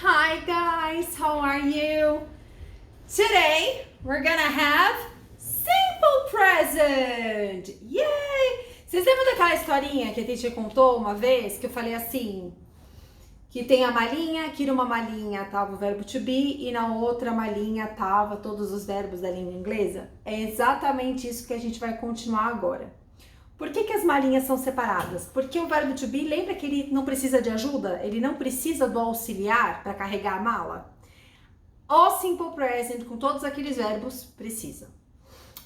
Hi guys, how are you? Today we're gonna have simple present. Yay! Vocês lembram daquela historinha que a teacher contou uma vez que eu falei assim, que tem a malinha, que numa malinha tava o verbo to be e na outra malinha tava todos os verbos da língua inglesa? É exatamente isso que a gente vai continuar agora. Por que as malinhas são separadas? Porque o verbo to be, lembra que ele não precisa de ajuda? Ele não precisa do auxiliar para carregar a mala? O simple present, com todos aqueles verbos, precisa.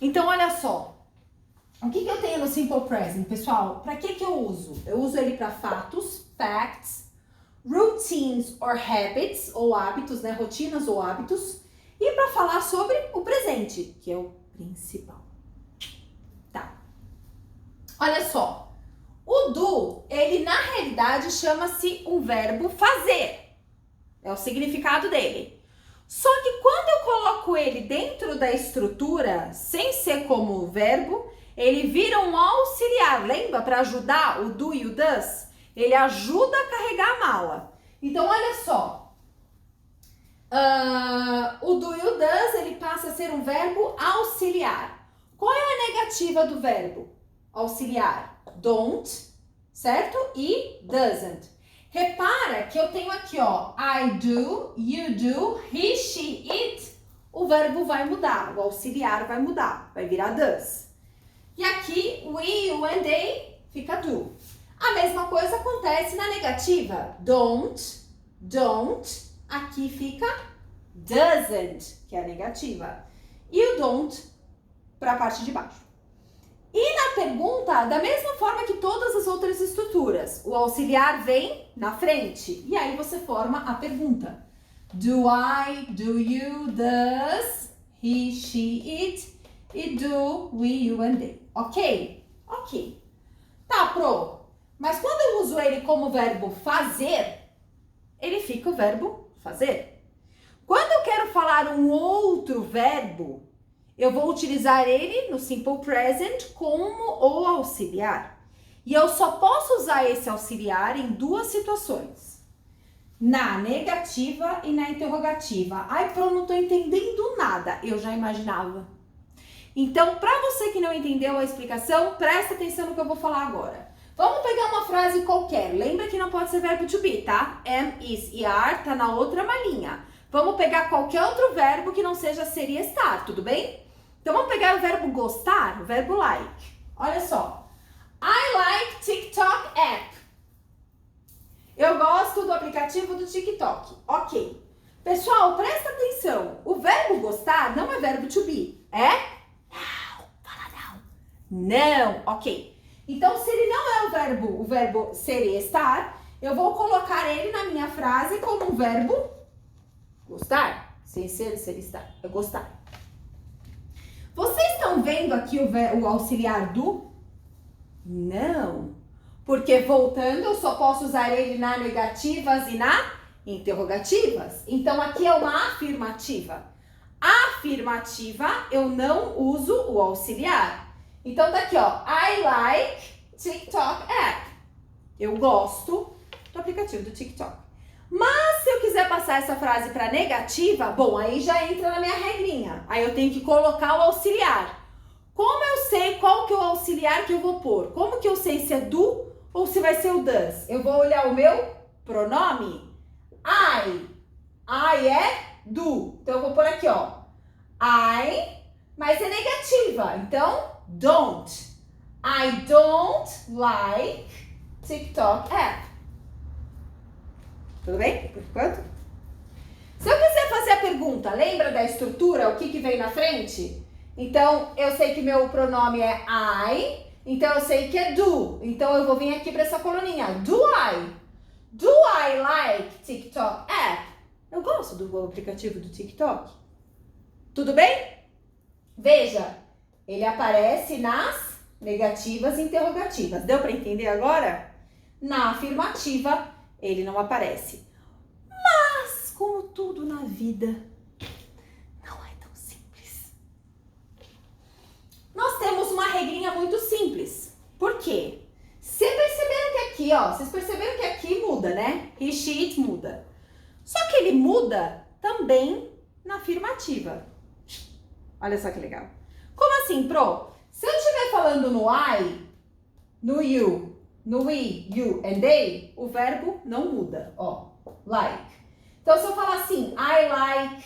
Então, olha só. O que eu tenho no simple present, pessoal? Para que eu uso? Eu uso ele para fatos, facts, routines or habits, ou hábitos, né? Rotinas ou hábitos. E para falar sobre o presente, que é o principal. Olha só, o do, ele na realidade chama-se um verbo fazer. É o significado dele. Só que quando eu coloco ele dentro da estrutura, sem ser como verbo, ele vira um auxiliar. Lembra? Para ajudar o do e o does? Ele ajuda a carregar a mala. Então, olha só. O do e o does, ele passa a ser um verbo auxiliar. Qual é a negativa do verbo auxiliar? Don't, certo? E doesn't. Repara que eu tenho aqui, ó, I do, you do, he, she, it. O verbo vai mudar, o auxiliar vai mudar, vai virar does. E aqui, we, you and they fica do. A mesma coisa acontece na negativa. Don't, aqui fica doesn't, que é a negativa. E o don't para a parte de baixo. E na pergunta, da mesma forma que todas as outras estruturas, o auxiliar vem na frente. E aí você forma a pergunta. Do I, do you, does, he, she, it, e do, we, you and they. Ok? Ok. Tá, Pro. Mas quando eu uso ele como verbo fazer, ele fica o verbo fazer. Quando eu quero falar um outro verbo, eu vou utilizar ele no simple present como o auxiliar. E eu só posso usar esse auxiliar em duas situações. Na negativa e na interrogativa. Ai, Pro, não tô entendendo nada. Eu já imaginava. Então, para você que não entendeu a explicação, presta atenção no que eu vou falar agora. Vamos pegar uma frase qualquer. Lembra que não pode ser verbo to be, tá? Am, is e are tá na outra malinha. Vamos pegar qualquer outro verbo que não seja ser e estar, tudo bem? Então, vamos pegar o verbo gostar, o verbo like. Olha só. I like TikTok app. Eu gosto do aplicativo do TikTok. Ok. Pessoal, presta atenção. O verbo gostar não é verbo to be. É? Não. Fala não. Não. Ok. Então, se ele não é o verbo ser e estar, eu vou colocar ele na minha frase como um verbo gostar. Sem ser e estar. É gostar. Vocês estão vendo aqui o auxiliar do? Não. Porque voltando, eu só posso usar ele na negativas e na interrogativas. Então, aqui é uma afirmativa. Afirmativa, eu não uso o auxiliar. Então, tá aqui, ó. I like TikTok app. Eu gosto do aplicativo do TikTok. Mas se eu quiser passar essa frase para negativa, bom, aí já entra na minha regrinha. Aí eu tenho que colocar o auxiliar. Como eu sei qual que é o auxiliar que eu vou pôr? Como que eu sei se é do ou se vai ser o does? Eu vou olhar o meu pronome. I. I é do. Então eu vou pôr aqui, ó. I, mas é negativa. Então, don't. I don't like TikTok app. Tudo bem? Por enquanto? Se eu quiser fazer a pergunta, lembra da estrutura? O que vem na frente? Então, eu sei que meu pronome é I. Então, eu sei que é do. Então, eu vou vir aqui para essa coluninha. Do I? Do I like TikTok app? Eu gosto do aplicativo do TikTok. Tudo bem? Veja, ele aparece nas negativas e interrogativas. Deu para entender agora? Na afirmativa, ele não aparece. Mas, como tudo na vida, não é tão simples. Nós temos uma regrinha muito simples. Por quê? Vocês perceberam que aqui muda, né? He, she, it muda. Só que ele ele muda também na afirmativa. Olha só que legal. Como assim, Pro? Se eu estiver falando no I, no you, no we, you and they, o verbo não muda, ó, like. Então, se eu falar assim, I like,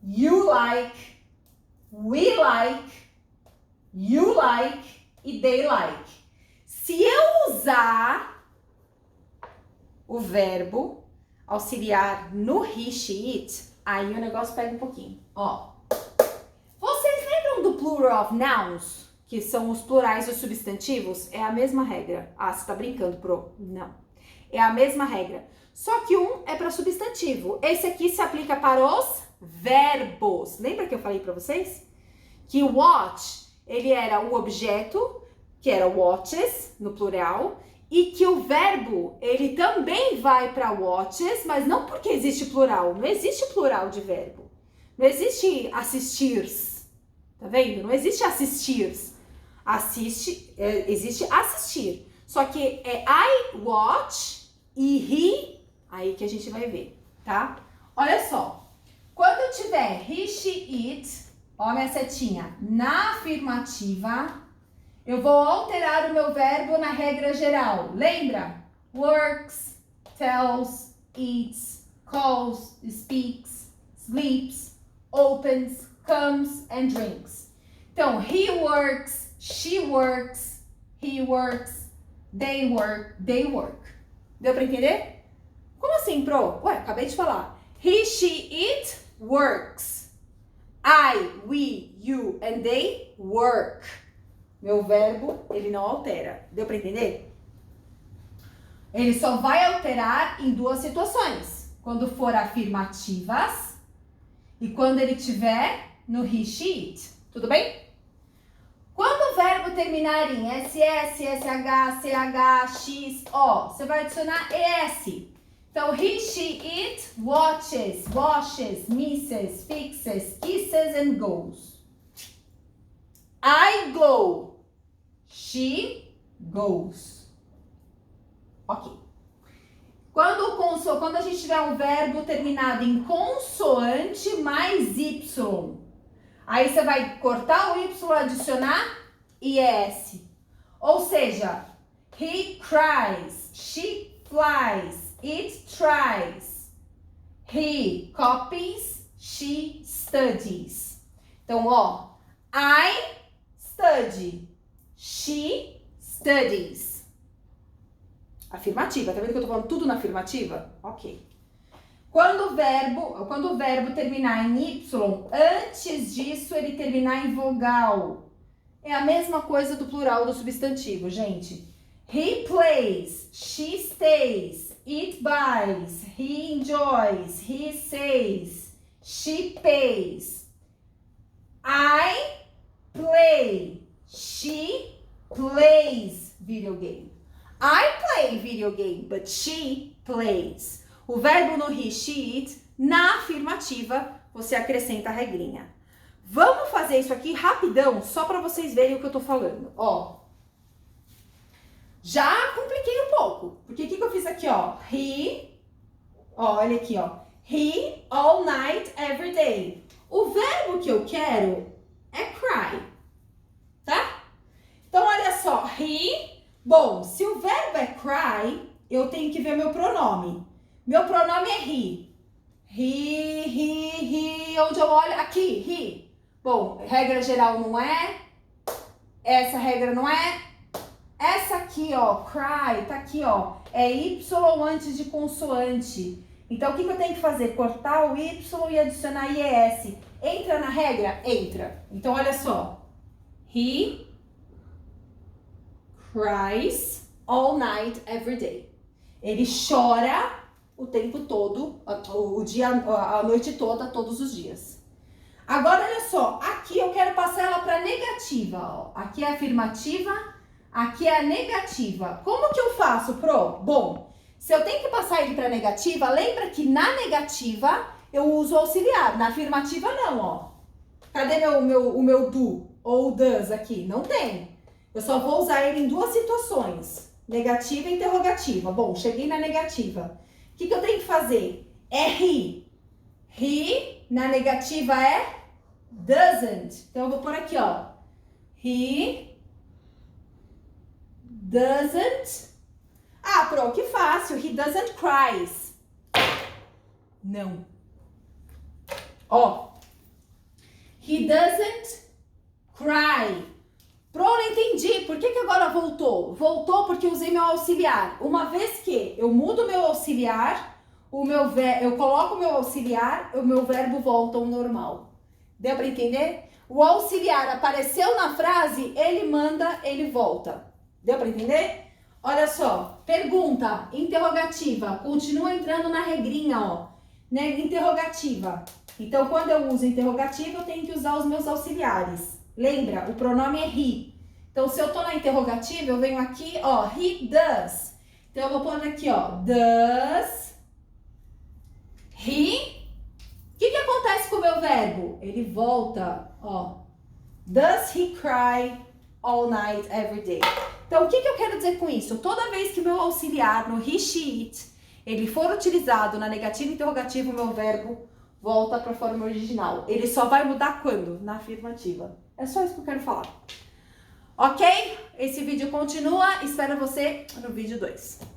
you like, we like, you like e they like. Se eu usar o verbo auxiliar no he, she, it, aí o negócio pega um pouquinho, ó. Vocês lembram do plural of nouns? Que são os plurais dos substantivos? É a mesma regra. Ah, você tá brincando, Pro? Não. É a mesma regra. Só que um é para substantivo. Esse aqui se aplica para os verbos. Lembra que eu falei para vocês? Que o watch, ele era o objeto, que era watches, no plural, e que o verbo, ele também vai para watches, mas não porque existe plural. Não existe plural de verbo. Não existe assistirs. Tá vendo? Não existe assistirs. Existe assistir. Só que é I watch e he, aí que a gente vai ver, tá? Olha só. Quando eu tiver he, she, it, ó minha setinha, na afirmativa, eu vou alterar o meu verbo na regra geral. Lembra? Works, tells, eats, calls, speaks, sleeps, opens, comes and drinks. Então, he works, she works, he works, they work. Deu pra entender? Como assim, Pro? Ué, acabei de falar. He, she, it works. I, we, you and they work. Meu verbo, ele não altera. Deu pra entender? Ele só vai alterar em duas situações. Quando for afirmativas e quando ele tiver no he, she, it. Tudo bem? Quando o verbo terminar em SS, SH, CH, X, O, você vai adicionar ES. Então, he, she, it, watches, washes, misses, fixes, kisses and goes. I go. She goes. Ok. Quando a gente tiver um verbo terminado em consoante mais Y, aí você vai cortar o Y, adicionar IS. Ou seja, he cries, she flies, it tries, he copies, she studies. Então, ó, I study, she studies. Afirmativa, tá vendo que eu tô falando tudo na afirmativa? Ok. Quando o verbo terminar em Y, antes disso ele terminar em vogal. É a mesma coisa do plural do substantivo, gente. He plays, she stays, it buys, he enjoys, he says, she pays. I play, she plays video game. I play video game, but she plays. O verbo no he, she, it, na afirmativa, você acrescenta a regrinha. Vamos fazer isso aqui rapidão, só para vocês verem o que eu tô falando. Ó, já compliquei um pouco, porque o que eu fiz aqui, ó? He, ó, olha aqui, ó. He, all night, every day. O verbo que eu quero é cry, tá? Então, olha só, he, bom, se o verbo é cry, eu tenho que ver meu pronome. Meu pronome é he. He, onde eu olho, aqui, he. Bom, regra geral não é. Essa regra não é. Essa aqui, ó, cry, tá aqui, ó. É Y antes de consoante. Então, o que eu tenho que fazer? Cortar o Y e adicionar IES. Entra na regra? Entra. Então, olha só. He cries all night, every day. Ele chora o tempo todo, o dia, a noite toda, todos os dias. Agora, olha só, aqui eu quero passar ela para negativa, ó. Aqui é a afirmativa, aqui é a negativa. Como que eu faço, Pro? Bom, se eu tenho que passar ele para negativa, lembra que na negativa eu uso auxiliar, na afirmativa não, ó. Cadê o meu do ou does aqui? Não tem. Eu só vou usar ele em duas situações, negativa e interrogativa. Bom, cheguei na negativa. O que eu tenho que fazer? é he. He, na negativa, é doesn't. Então, eu vou por aqui, ó. He doesn't... Ah, Pro, que fácil. He doesn't cry. Não. Ó. He doesn't cry. Pro, não entendi. Por que agora voltou? Voltou porque eu usei meu auxiliar. Uma vez que eu mudo meu auxiliar, eu coloco o meu auxiliar, o meu verbo volta ao normal. Deu para entender? O auxiliar apareceu na frase, ele manda, ele volta. Deu para entender? Olha só. Pergunta, interrogativa. Continua entrando na regrinha, ó. Né? Interrogativa. Então, quando eu uso interrogativa, eu tenho que usar os meus auxiliares. Lembra? O pronome é he. Então, se eu tô na interrogativa, eu venho aqui, ó, he does. Então, eu vou pôr aqui, ó, does he... O que acontece com o meu verbo? Ele volta, ó. Does he cry all night, every day? Então, o que eu quero dizer com isso? Toda vez que o meu auxiliar no he, she, it, ele for utilizado na negativa interrogativa, o meu verbo volta para a forma original. Ele só vai mudar quando? Na afirmativa. É só isso que eu quero falar. Ok? Esse vídeo continua. Espero você no vídeo 2.